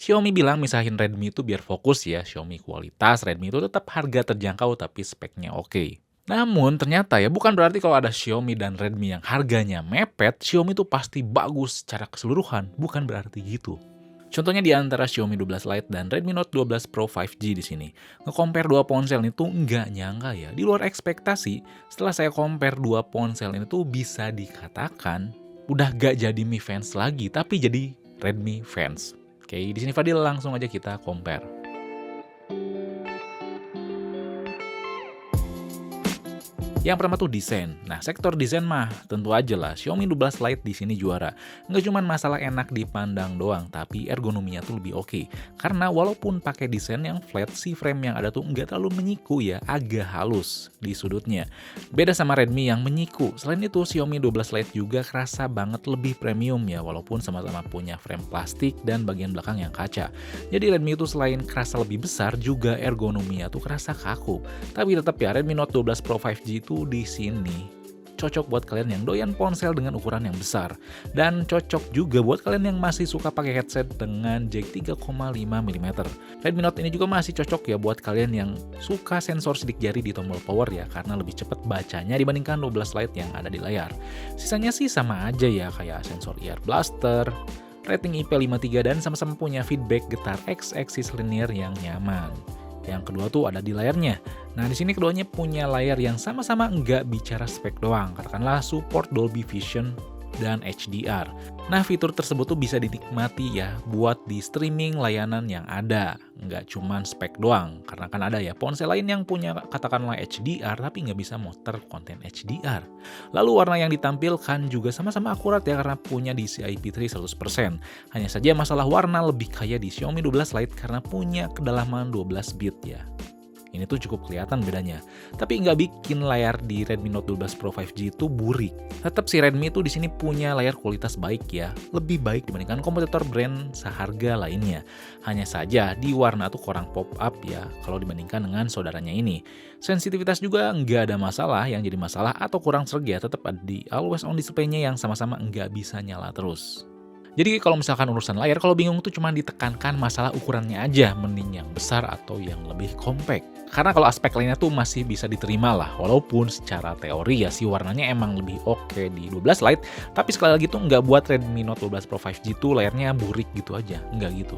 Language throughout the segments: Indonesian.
Xiaomi bilang misahin Redmi itu biar fokus ya, Xiaomi kualitas, Redmi itu tetap harga terjangkau tapi speknya oke. Namun ternyata ya bukan berarti kalau ada Xiaomi dan Redmi yang harganya mepet, Xiaomi itu pasti bagus secara keseluruhan, bukan berarti gitu. Contohnya di antara Xiaomi 12 Lite dan Redmi Note 12 Pro 5G di sini. Nge-compare dua ponsel ini tuh nggak nyangka ya, di luar ekspektasi, setelah saya compare dua ponsel ini tuh bisa dikatakan udah gak jadi Mi fans lagi, tapi jadi Redmi fans. Oke, di sini Fadil langsung aja kita compare. Yang pertama tuh desain. Nah, sektor desain mah tentu aja lah Xiaomi 12 Lite di sini juara. Nggak cuma masalah enak dipandang doang, tapi ergonominya tuh lebih oke. Karena walaupun pakai desain yang flat, si frame yang ada tuh nggak terlalu menyiku ya, agak halus di sudutnya. Beda sama Redmi yang menyiku. Selain itu, Xiaomi 12 Lite juga kerasa banget lebih premium ya, walaupun sama-sama punya frame plastik dan bagian belakang yang kaca. Jadi Redmi itu selain kerasa lebih besar, juga ergonominya tuh kerasa kaku. Tapi tetap ya, Redmi Note 12 Pro 5G itu di sini cocok buat kalian yang doyan ponsel dengan ukuran yang besar, dan cocok juga buat kalian yang masih suka pakai headset dengan jack 3,5 mm. Redmi Note ini juga masih cocok ya buat kalian yang suka sensor sidik jari di tombol power ya, karena lebih cepat bacanya dibandingkan 12 Lite yang ada di layar. Sisanya sih sama aja ya, kayak sensor ear blaster, rating IP53, dan sama-sama punya feedback getar X-axis linear yang nyaman. Yang kedua tuh ada di layarnya. Nah, di sini keduanya punya layar yang sama-sama nggak bicara spek doang, katakanlah support Dolby Vision dan HDR. Nah, fitur tersebut tuh bisa dinikmati ya buat di streaming layanan yang ada, nggak cuman spek doang, karena kan ada ya ponsel lain yang punya katakanlah HDR tapi nggak bisa muter konten HDR. Lalu warna yang ditampilkan juga sama-sama akurat ya, karena punya DCI-P3 100%. Hanya saja masalah warna lebih kaya di Xiaomi 12 Lite karena punya kedalaman 12 bit ya. Ini tuh cukup kelihatan bedanya. Tapi nggak bikin layar di Redmi Note 12 Pro 5G itu burik. Tetap si Redmi tuh di sini punya layar kualitas baik ya, lebih baik dibandingkan kompetitor brand seharga lainnya. Hanya saja di warna tuh kurang pop up ya kalau dibandingkan dengan saudaranya ini. Sensitivitas juga nggak ada masalah, yang jadi masalah atau kurang serg ya tetap ada di always on display-nya yang sama-sama nggak bisa nyala terus. Jadi kalau misalkan urusan layar, kalau bingung tuh cuma ditekankan masalah ukurannya aja, mending yang besar atau yang lebih compact. Karena kalau aspek lainnya tuh masih bisa diterima lah, walaupun secara teori ya si warnanya emang lebih oke di 12 Lite, tapi sekali lagi tuh nggak buat Redmi Note 12 Pro 5G tuh layarnya burik gitu aja, nggak gitu.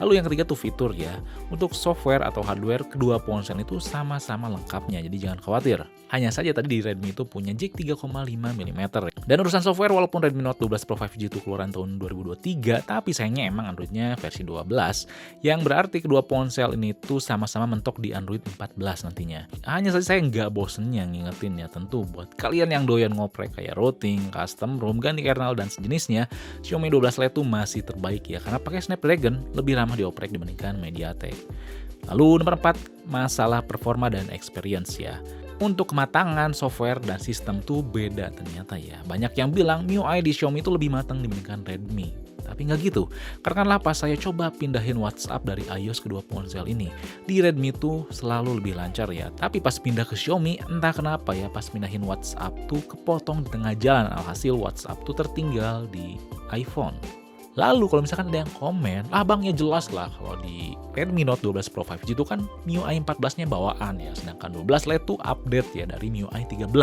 Lalu yang ketiga tuh fitur ya, untuk software atau hardware kedua ponsel itu sama-sama lengkapnya, jadi jangan khawatir. Hanya saja tadi di Redmi itu punya jack 3,5 mm. Dan urusan software, walaupun Redmi Note 12 Pro 5G itu keluaran tahun 2023, tapi sayangnya emang Androidnya versi 12, yang berarti kedua ponsel ini tuh sama-sama mentok di Android 14 nantinya. Hanya saja saya nggak bosen yang ngingetin ya, tentu buat kalian yang doyan ngoprek kayak routing, custom ROM, ganti kernel, dan sejenisnya, Xiaomi 12 Lite tuh masih terbaik ya, karena pakai Snapdragon lebih ramah dioprek dibandingkan MediaTek. Lalu nomor 4, masalah performa dan experience ya. Untuk kematangan software dan sistem tuh beda ternyata ya. Banyak yang bilang MIUI di Xiaomi itu lebih matang dibandingkan Redmi. Tapi nggak gitu. Karena pas saya coba pindahin WhatsApp dari iOS kedua ponsel ini, di Redmi tuh selalu lebih lancar ya. Tapi pas pindah ke Xiaomi, entah kenapa ya, pas pindahin WhatsApp tuh kepotong di tengah jalan. Alhasil WhatsApp tuh tertinggal di iPhone. Lalu kalau misalkan ada yang komen, abangnya jelas lah kalau di Redmi Note 12 Pro 5G itu kan MIUI 14-nya bawaan ya, sedangkan 12 Lite tuh update ya dari MIUI 13.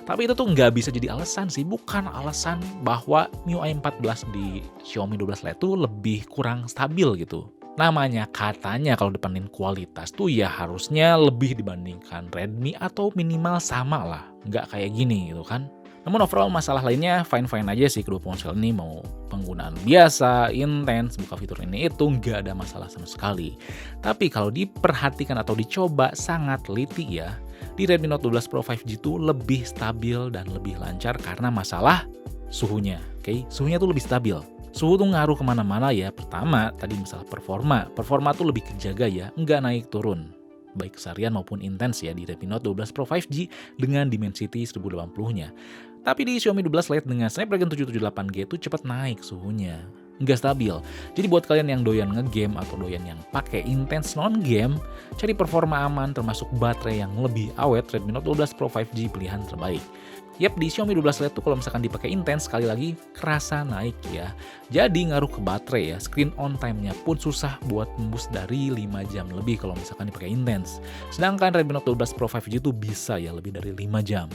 Tapi itu tuh nggak bisa jadi alasan sih, bukan alasan bahwa MIUI 14 di Xiaomi 12 Lite tuh lebih kurang stabil gitu. Namanya katanya kalau dibanding kualitas tuh ya harusnya lebih dibandingkan Redmi atau minimal sama lah, nggak kayak gini gitu kan. Namun overall masalah lainnya fine-fine aja sih, kedua ponsel ini mau penggunaan biasa, intens, buka fitur ini itu nggak ada masalah sama sekali. Tapi kalau diperhatikan atau dicoba sangat teliti ya, di Redmi Note 12 Pro 5G itu lebih stabil dan lebih lancar karena masalah suhunya. Oke, suhunya tuh lebih stabil. Suhu tuh ngaruh kemana-mana ya. Pertama, tadi masalah performa. Performa tuh lebih kejaga ya, nggak naik turun. Baik keseharian maupun intens ya di Redmi Note 12 Pro 5G dengan Dimensity 1080-nya. Tapi di Xiaomi 12 Lite dengan Snapdragon 778G itu cepat naik suhunya, nggak stabil. Jadi buat kalian yang doyan ngegame atau doyan yang pakai intens non-game, cari performa aman termasuk baterai yang lebih awet, Redmi Note 12 Pro 5G pilihan terbaik. Yap, di Xiaomi 12 Lite tuh kalau misalkan dipakai intens, sekali lagi kerasa naik ya. Jadi ngaruh ke baterai ya, screen on time-nya pun susah buat tembus dari 5 jam lebih kalau misalkan dipakai intens. Sedangkan Redmi Note 12 Pro 5G itu bisa ya lebih dari 5 jam.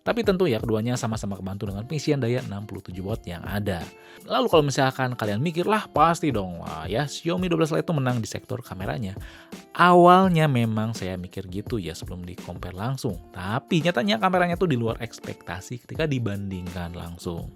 Tapi tentu ya keduanya sama-sama kebantu dengan pengisian daya 67 watt yang ada. Lalu kalau misalkan kalian mikir, lah pasti dong, wah ya Xiaomi 12 Lite itu menang di sektor kameranya. Awalnya memang saya mikir gitu ya sebelum di-compare langsung. Tapi nyatanya kameranya tuh di luar ekspektasi ketika dibandingkan langsung.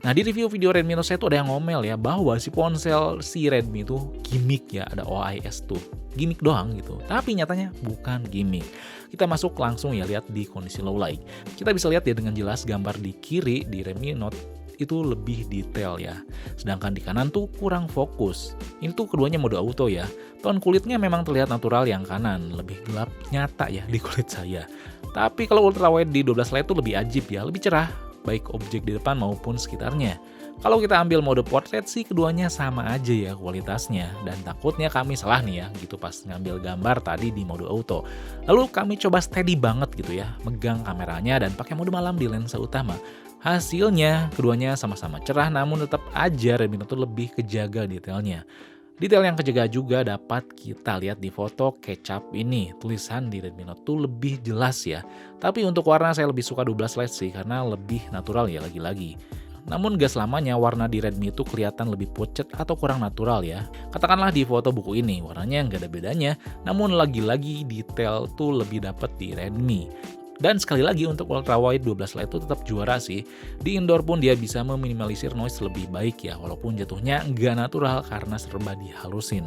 Nah, di review video Redmi Note saya tuh ada yang ngomel ya bahwa si ponsel si Redmi itu gimmick ya, ada OIS tuh. Gimmick doang gitu. Tapi nyatanya bukan gimmick. Kita masuk langsung ya lihat di kondisi low light. Kita bisa lihat ya dengan jelas gambar di kiri di Redmi Note itu lebih detail ya. Sedangkan di kanan tuh kurang fokus. Ini tuh keduanya mode auto ya. Tone kulitnya memang terlihat natural yang kanan, lebih gelap nyata ya di kulit saya. Tapi kalau ultrawide di 12 Lite tuh lebih ajib ya, lebih cerah, baik objek di depan maupun sekitarnya. Kalau kita ambil mode portrait sih keduanya sama aja ya kualitasnya, dan takutnya kami salah nih ya gitu pas ngambil gambar tadi di mode auto. Lalu kami coba steady banget gitu ya, megang kameranya dan pakai mode malam di lensa utama. Hasilnya keduanya sama-sama cerah, namun tetap aja Redmi Note lebih kejaga detailnya. Detail yang kejaga juga dapat kita lihat di foto kecap ini. Tulisan di Redmi Note tuh lebih jelas ya. Tapi untuk warna saya lebih suka 12 Lite sih karena lebih natural ya lagi-lagi. Namun gak selamanya warna di Redmi itu kelihatan lebih pucat atau kurang natural ya. Katakanlah di foto buku ini, warnanya nggak ada bedanya, namun lagi-lagi detail tuh lebih dapat di Redmi. Dan sekali lagi untuk ultrawide 12 Lite itu tetap juara sih. Di indoor pun dia bisa meminimalisir noise lebih baik ya, walaupun jatuhnya nggak natural karena serba dihalusin.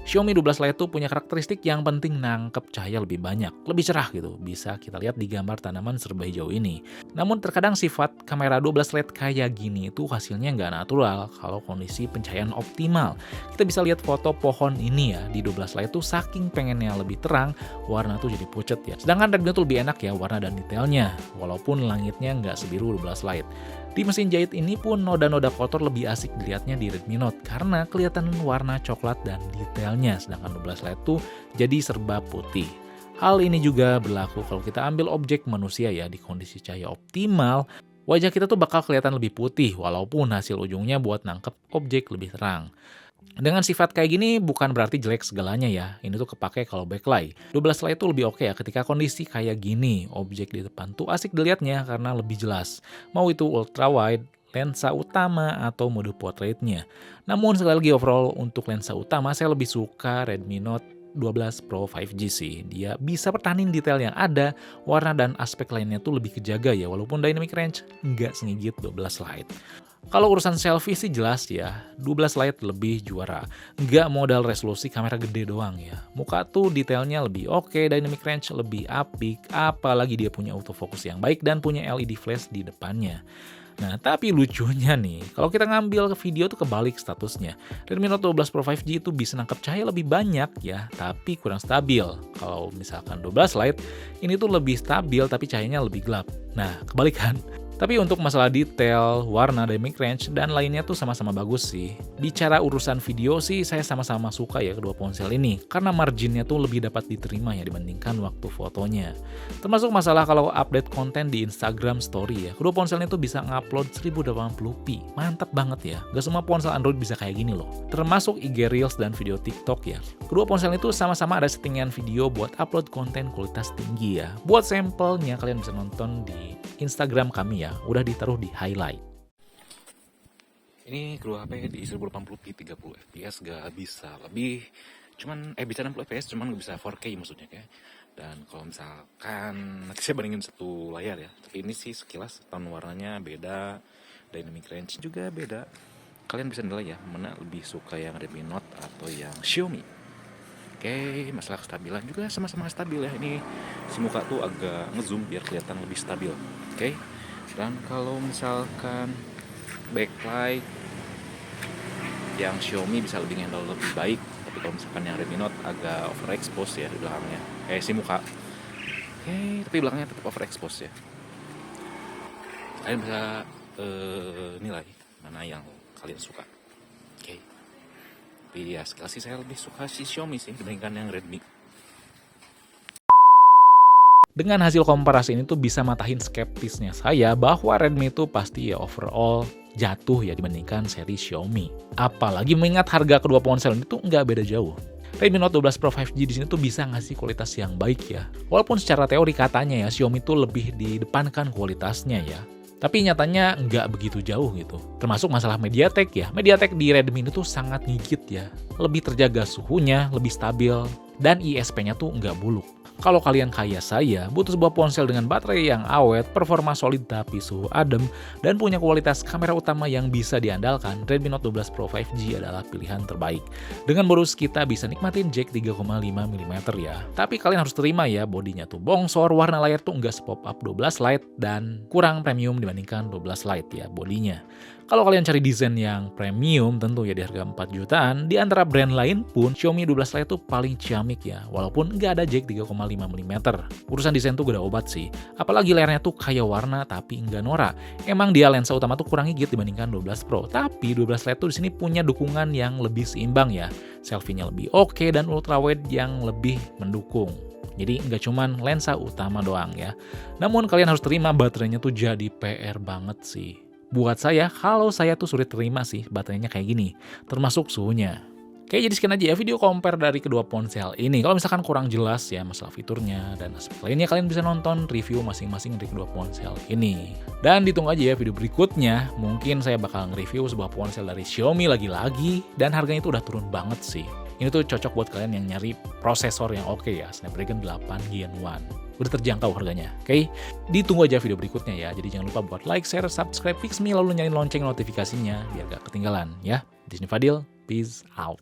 Xiaomi 12 Lite tuh punya karakteristik yang penting nangkep cahaya lebih banyak, lebih cerah gitu. Bisa kita lihat di gambar tanaman serba hijau ini. Namun terkadang sifat kamera 12 Lite kayak gini itu hasilnya nggak natural kalau kondisi pencahayaan optimal. Kita bisa lihat foto pohon ini ya, di 12 Lite tuh saking pengennya lebih terang, warna tuh jadi pucet ya. Sedangkan Redmi tuh lebih enak ya warna dan detailnya, walaupun langitnya nggak sebiru 12 Lite. Di mesin jahit ini pun noda-noda kotor lebih asik dilihatnya di Redmi Note karena kelihatan warna coklat dan detailnya, sedangkan 12 Lite tuh jadi serba putih. Hal ini juga berlaku kalau kita ambil objek manusia ya di kondisi cahaya optimal, wajah kita tuh bakal kelihatan lebih putih walaupun hasil ujungnya buat nangkep objek lebih terang. Dengan sifat kayak gini bukan berarti jelek segalanya ya, ini tuh kepake kalau backlight. 12 Lite itu lebih oke ya ketika kondisi kayak gini, objek di depan tuh asik dilihatnya karena lebih jelas. Mau itu ultra wide, lensa utama, atau mode portraitnya. Namun sekali lagi overall untuk lensa utama saya lebih suka Redmi Note 12 Pro 5G sih. Dia bisa pertahanin detail yang ada, warna dan aspek lainnya tuh lebih kejaga ya, walaupun dynamic range nggak sengigit 12 Lite. Kalau urusan selfie sih jelas ya, 12 Lite lebih juara. Nggak modal resolusi kamera gede doang ya. Muka tuh detailnya lebih oke, dynamic range lebih apik, apalagi dia punya autofocus yang baik dan punya LED flash di depannya. Nah, tapi lucunya nih, kalau kita ngambil ke video tuh kebalik statusnya. Redmi Note 12 Pro 5G itu bisa nangkep cahaya lebih banyak ya, tapi kurang stabil. Kalau misalkan 12 Lite, ini tuh lebih stabil tapi cahayanya lebih gelap. Nah, kebalikan. Tapi untuk masalah detail, warna, dynamic range, dan lainnya tuh sama-sama bagus sih. Bicara urusan video sih, saya sama-sama suka ya kedua ponsel ini, karena marginnya tuh lebih dapat diterima ya dibandingkan waktu fotonya. Termasuk masalah kalau update konten di Instagram Story ya, kedua ponsel ini tuh bisa ngupload 1080p, mantap banget ya. Gak semua ponsel Android bisa kayak gini loh. Termasuk IG Reels dan video TikTok ya. Kedua ponsel itu sama-sama ada settingan video buat upload konten kualitas tinggi ya. Buat sampelnya kalian bisa nonton di Instagram kami ya, udah ditaruh di highlight. Ini kedua HP di 1080p 30 fps gak bisa lebih, bisa 60 fps cuman gak bisa 4K maksudnya kayak. Dan kalau misalkan nanti saya bandingin satu layar ya, tapi ini sih sekilas tone warnanya beda, dynamic range juga beda. Kalian bisa nilai ya mana lebih suka yang Redmi Note atau yang Xiaomi. Oke, masalah kestabilan juga sama-sama stabil ya. Ini si muka tuh agak ngezoom biar kelihatan lebih stabil. Oke. Dan kalau misalkan backlight yang Xiaomi bisa lebih handle lebih baik, tapi kalau misalkan yang Redmi Note agak overexpose ya di belakangnya. Si muka. Oke, tapi belakangnya tetap overexpose ya. Kalian bisa nilai mana yang kalian suka. Oke. Tapi ya sekilas sih saya lebih suka si Xiaomi sih dibandingkan yang Redmi. Dengan hasil komparasi ini tuh bisa matahin skeptisnya saya bahwa Redmi itu pasti ya overall jatuh ya dibandingkan seri Xiaomi. Apalagi mengingat harga kedua ponsel ini tuh nggak beda jauh. Redmi Note 12 Pro 5G di sini tuh bisa ngasih kualitas yang baik ya. Walaupun secara teori katanya ya Xiaomi tuh lebih didepankan kualitasnya ya. Tapi nyatanya nggak begitu jauh gitu. Termasuk masalah MediaTek ya. MediaTek di Redmi ini tuh sangat gigit ya. Lebih terjaga suhunya, lebih stabil, dan ISP-nya tuh nggak buluk. Kalau kalian kayak saya, butuh sebuah ponsel dengan baterai yang awet, performa solid tapi suhu adem, dan punya kualitas kamera utama yang bisa diandalkan, Redmi Note 12 Pro 5G adalah pilihan terbaik. Dengan bonus kita bisa nikmatin jack 3,5 mm ya. Tapi kalian harus terima ya, bodinya tuh bongsor, warna layar tuh nggak sepop up 12 Lite, dan kurang premium dibandingkan 12 Lite ya bodinya. Kalau kalian cari desain yang premium, tentu ya di harga 4 jutaan, di antara brand lain pun Xiaomi 12 Lite tuh paling ciamik ya, walaupun nggak ada jack 3,5 mm. Urusan desain tuh udah obat sih, apalagi layarnya tuh kayak warna tapi nggak norak. Emang dia lensa utama tuh kurang gigit dibandingkan 12 Pro, tapi 12 Lite tuh di sini punya dukungan yang lebih seimbang ya, selfie-nya lebih oke dan ultrawide yang lebih mendukung. Jadi nggak cuman lensa utama doang ya. Namun kalian harus terima baterainya tuh jadi PR banget sih. Buat saya, kalau saya tuh sulit terima sih baterainya kayak gini, termasuk suhunya. Oke, jadi sekian aja ya video compare dari kedua ponsel ini. Kalau misalkan kurang jelas ya masalah fiturnya dan aspek lainnya, kalian bisa nonton review masing-masing dari kedua ponsel ini. Dan ditunggu aja ya video berikutnya, mungkin saya bakal nge-review sebuah ponsel dari Xiaomi lagi-lagi, dan harganya itu udah turun banget sih. Ini tuh cocok buat kalian yang nyari prosesor yang oke ya, Snapdragon 8 Gen 1. Udah terjangkau harganya, oke? Ditunggu aja video berikutnya ya, jadi jangan lupa buat like, share, subscribe, fix me, lalu nyalain lonceng notifikasinya biar gak ketinggalan ya. Di sini Fadil, peace out.